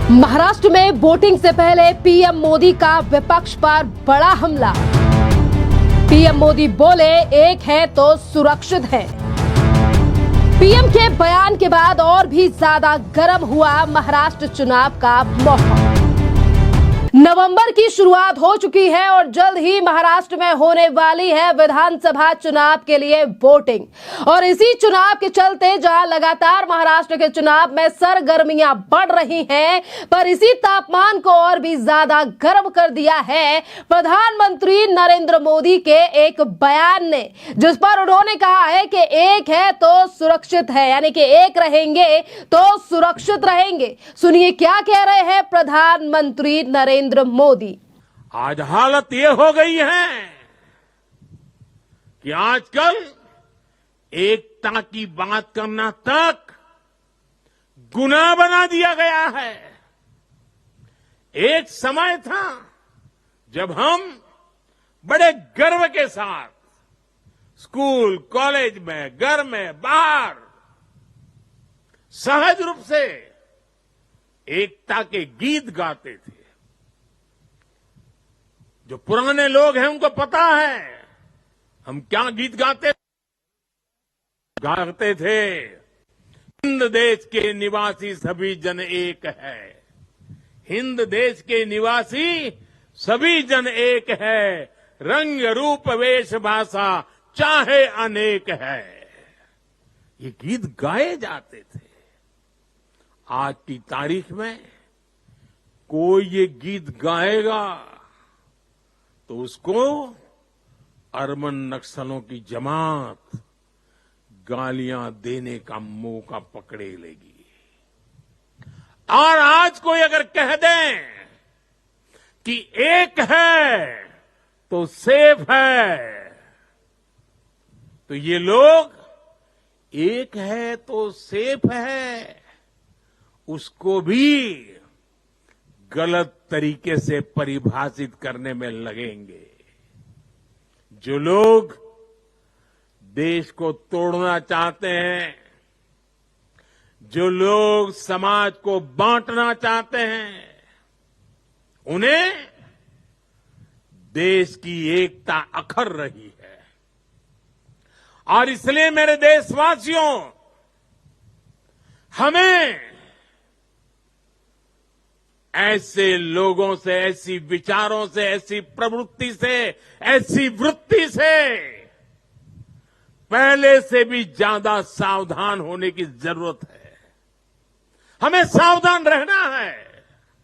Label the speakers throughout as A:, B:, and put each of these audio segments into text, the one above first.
A: महाराष्ट्र में वोटिंग से पहले पीएम मोदी का विपक्ष पर बड़ा हमला। पीएम मोदी बोले एक है तो सुरक्षित है। पीएम के बयान के बाद और भी ज्यादा गर्म हुआ महाराष्ट्र चुनाव का माहौल। नवंबर की शुरुआत हो चुकी है और जल्द ही महाराष्ट्र में होने वाली है विधानसभा चुनाव के लिए वोटिंग। और इसी चुनाव के चलते जहां लगातार महाराष्ट्र के चुनाव में सरगर्मियां बढ़ रही हैं, पर इसी तापमान को और भी ज्यादा गर्म कर दिया है प्रधानमंत्री नरेंद्र मोदी के एक बयान ने, जिस पर उन्होंने कहा है कि एक है तो सुरक्षित है, यानी कि एक रहेंगे तो सुरक्षित रहेंगे। सुनिए क्या कह रहे हैं प्रधानमंत्री नरेंद्र मोदी।
B: आज हालत ये हो गई है कि आजकल एकता की बात करना तक गुनाह बना दिया गया है। एक समय था जब हम बड़े गर्व के साथ स्कूल, कॉलेज में, घर में, बाहर सहज रूप से एकता के गीत गाते थे। जो पुराने लोग हैं उनको पता है हम क्या गीत गाते थे। हिंद देश के निवासी सभी जन एक है, हिंद देश के निवासी सभी जन एक है, रंग रूप वेश भाषा चाहे अनेक है। ये गीत गाए जाते थे। आज की तारीख में कोई ये गीत गाएगा तो उसको अरबन नक्सलों की जमात गालियां देने का मौका पकड़े लेगी। और आज कोई अगर कह दें कि एक है तो सेफ है, तो ये लोग एक है तो सेफ है उसको भी गलत तरीके से परिभाषित करने में लगेंगे। जो लोग देश को तोड़ना चाहते हैं, जो लोग समाज को बांटना चाहते हैं, उन्हें देश की एकता अखर रही है। और इसलिए मेरे देशवासियों, हमें ऐसे लोगों से, ऐसी विचारों से, ऐसी प्रवृत्ति से, ऐसी वृत्ति से पहले से भी ज्यादा सावधान होने की जरूरत है। हमें सावधान रहना है।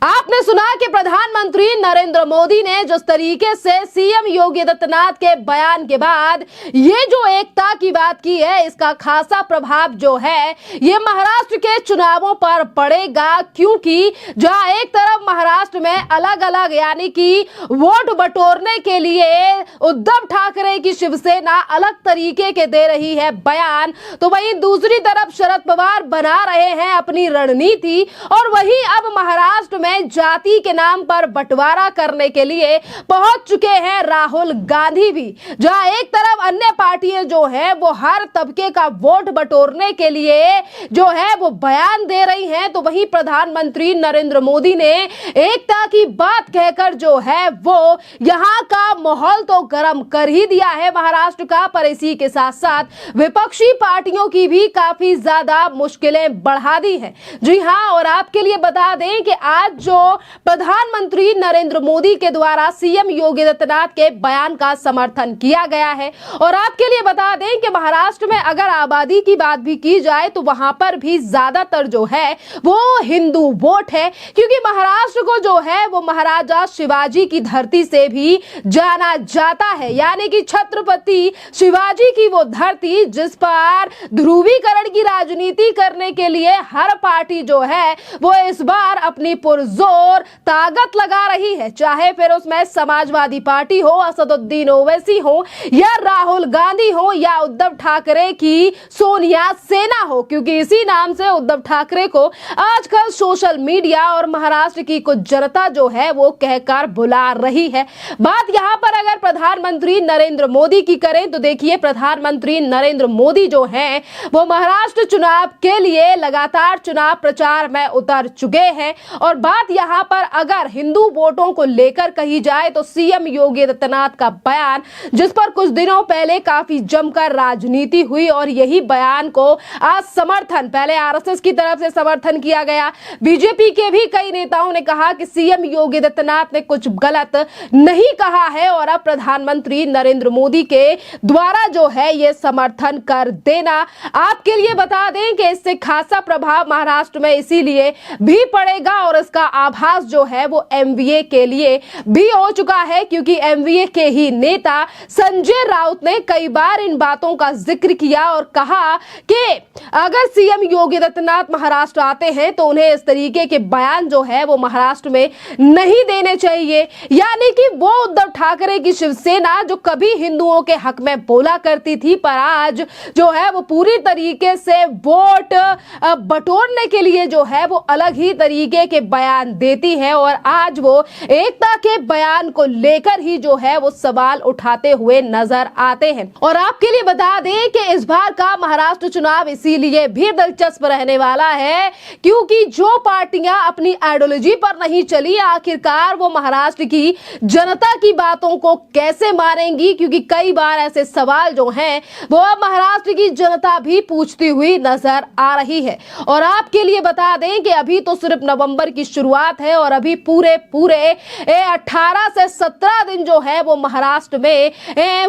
A: आपने सुना कि प्रधानमंत्री नरेंद्र मोदी ने जिस तरीके से सीएम योगी आदित्यनाथ के बयान के बाद ये जो एकता की बात की है, इसका खासा प्रभाव जो है ये महाराष्ट्र के चुनावों पर पड़ेगा। क्योंकि जहां एक तरफ महाराष्ट्र में अलग अलग यानी कि वोट बटोरने के लिए उद्धव ठाकरे की शिवसेना अलग तरीके के दे रही है बयान, तो वहीं दूसरी तरफ शरद पवार बना रहे हैं अपनी रणनीति। और वहीं अब महाराष्ट्र में जाति के नाम पर बंटवारा करने के लिए पहुंच चुके हैं राहुल गांधी भी। जहां एक तरफ अन्य पार्टियां जो है वो हर तबके का वोट बटोरने के लिए जो है वो बयान दे रही हैं, तो वहीं प्रधानमंत्री नरेंद्र मोदी ने एकता की बात कहकर जो है वो यहां का माहौल तो गर्म कर ही दिया है महाराष्ट्र का। पर इसी के साथ साथ विपक्षी पार्टियों की भी काफी ज्यादा मुश्किलें बढ़ा दी है। जी हां, और आपके लिए बता दें कि आज जो प्रधानमंत्री नरेंद्र मोदी के द्वारा सीएम योगी आदित्यनाथ के बयान का समर्थन किया गया है। और आपके लिए बता दें कि महाराष्ट्र में अगर आबादी की बात भी की जाए तो वहां पर भी ज्यादातर जो है वो हिंदू वोट है। क्योंकि महाराष्ट्र को जो है वो महाराजा शिवाजी की धरती से भी जाना जाता है, यानी कि छत्रपति शिवाजी की वो धरती जिस पर ध्रुवीकरण की राजनीति करने के लिए हर पार्टी जो है वो इस बार अपनी पुरजोर पुरजोर ताकत लगा रही है, चाहे फिर उसमें समाजवादी पार्टी हो, असदुद्दीन ओवैसी हो, या राहुल गांधी हो, या उद्धव ठाकरे की सोनिया सेना हो, क्योंकि इसी नाम से उद्धव ठाकरे को आजकल सोशल मीडिया और महाराष्ट्र की कुछ जनता जो है वो कहकर बुला रही है। बात यहां पर अगर प्रधानमंत्री नरेंद्र मोदी की करें तो देखिए, प्रधानमंत्री नरेंद्र मोदी जो हैं वो महाराष्ट्र चुनाव के लिए लगातार चुनाव प्रचार में उतर चुके हैं। और बात यहां पर अगर हिंदू वोटों को लेकर कही जाए तो सीएम योगी आदित्यनाथ का बयान, जिस पर कुछ दिनों पहले काफी जमकर राजनीति हुई, और यही बयान को आज समर्थन, पहले आरएसएस की तरफ से समर्थन किया गया, बीजेपी के भी कई नेताओं ने कहा कि सीएम योगी आदित्यनाथ ने कुछ गलत नहीं कहा है, और अब प्रधानमंत्री नरेंद्र मोदी के द्वारा जो है ये समर्थन कर देना। आपके लिए बता दें कि इससे खासा प्रभाव महाराष्ट्र में इसीलिए भी पड़ेगा, और इसका आभास जो है वो एमवीए के लिए भी हो चुका है, क्योंकि एमवीए के ही नेता संजय राउत ने कई बार इन बातों का जिक्र किया और कहा कि अगर सीएम योगी आदित्यनाथ महाराष्ट्र आते हैं तो उन्हें इस तरीके के बयान जो है वो महाराष्ट्र में नहीं देने चाहिए। यानी कि वो उद्धव ठाकरे की शिवसेना जो कभी हिंदुओं के हक में बोला करती थी, पर आज जो है वो पूरी तरीके से वोट बटोरने के लिए जो है वो अलग ही तरीके के बयान देती है, और आज वो एकता के बयान को लेकर ही जो है वो सवाल उठाते हुए नजर आते हैं। और आपके लिए बता दें कि इस बार का महाराष्ट्र चुनाव इसीलिए भी दिलचस्प रहने वाला है क्योंकि जो पार्टियां अपनी आइडियोलॉजी पर नहीं चली, आखिरकार वो महाराष्ट्र की जनता की बातों को कैसे मानेंगी, क्योंकि कई बार ऐसे सवाल जो हैं वो अब महाराष्ट्र की जनता भी पूछती हुई नजर आ रही है। और आपके लिए बता दें कि अभी तो सिर्फ नवंबर की शुरुआत है, और अभी पूरे 18 से 17 दिन जो है वो महाराष्ट्र में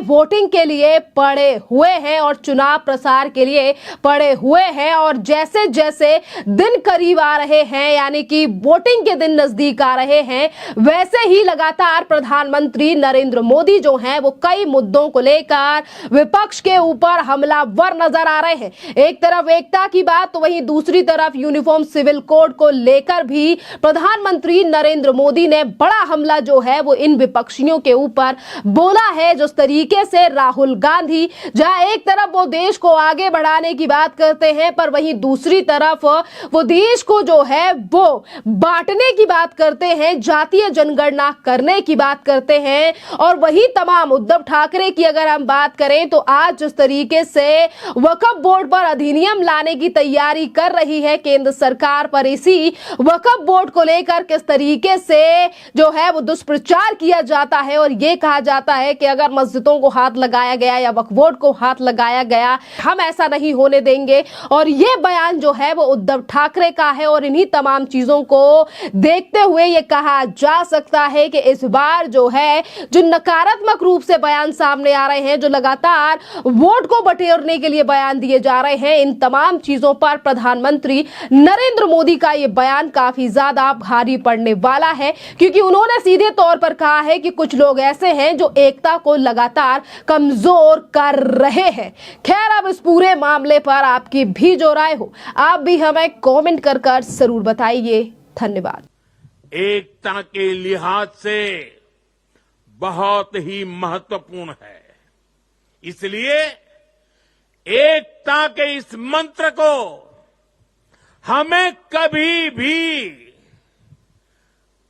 A: वोटिंग के लिए पड़े हुए हैं और चुनाव प्रसार के लिए पड़े हुए हैं। और जैसे जैसे दिन करीब आ रहे हैं, यानी कि वोटिंग के दिन नजदीक आ रहे हैं, वैसे ही लगातार प्रधानमंत्री नरेंद्र मोदी जो हैं वो कई मुद्दों को लेकर विपक्ष के ऊपर हमलावर नजर आ रहे हैं। एक तरफ एकता की बात, तो वहीं दूसरी तरफ यूनिफॉर्म सिविल कोड को लेकर भी प्रधानमंत्री नरेंद्र मोदी ने बड़ा हमला जो है वो इन विपक्षियों के ऊपर बोला है। जिस तरीके से राहुल गांधी जहां एक तरफ वो देश को आगे बढ़ाने की बात करते हैं, पर वहीं दूसरी तरफ वो देश को जो है वो बांटने की बात करते हैं, जातीय जनगणना करने की बात करते हैं। और वही तमाम उद्धव ठाकरे की अगर हम बात करें तो आज जिस तरीके से वक्फ बोर्ड पर अधिनियम लाने की तैयारी कर रही है केंद्र सरकार, पर इसी वक्फ बोर्ड को लेकर किस तरीके से जो है वो दुष्प्रचार किया जाता है, और ये कहा जाता है कि अगर मस्जिदों को हाथ लगाया गया या वक्फ बोर्ड को हाथ लगाया गया, हम ऐसा नहीं होने देंगे। और ये बयान जो है वो उद्धव ठाकरे का है, और इन्हीं तमाम चीजों को देखते हुए ये कहा जा सकता है कि इस बार जो है जो नकारात्मक रूप से बयान सामने आ रहे हैं, जो लगातार वोट को बटोरने के लिए बयान दिए जा रहे हैं, इन तमाम चीजों पर प्रधानमंत्री नरेंद्र मोदी का ये बयान काफी ज्यादा भारी पड़ने वाला है, क्योंकि उन्होंने सीधे तौर पर कहा है कि कुछ लोग ऐसे हैं जो एकता को लगातार कमजोर कर रहे हैं। खैर, अब इस पूरे मामले पर आपकी भी जो राय हो, आप भी हमें कमेंट कर जरूर बताइए। धन्यवाद।
B: एकता के लिहाज से बहुत ही महत्वपूर्ण है, इसलिए एकता के इस मंत्र को हमें कभी भी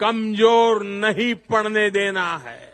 B: कमजोर नहीं पड़ने देना है।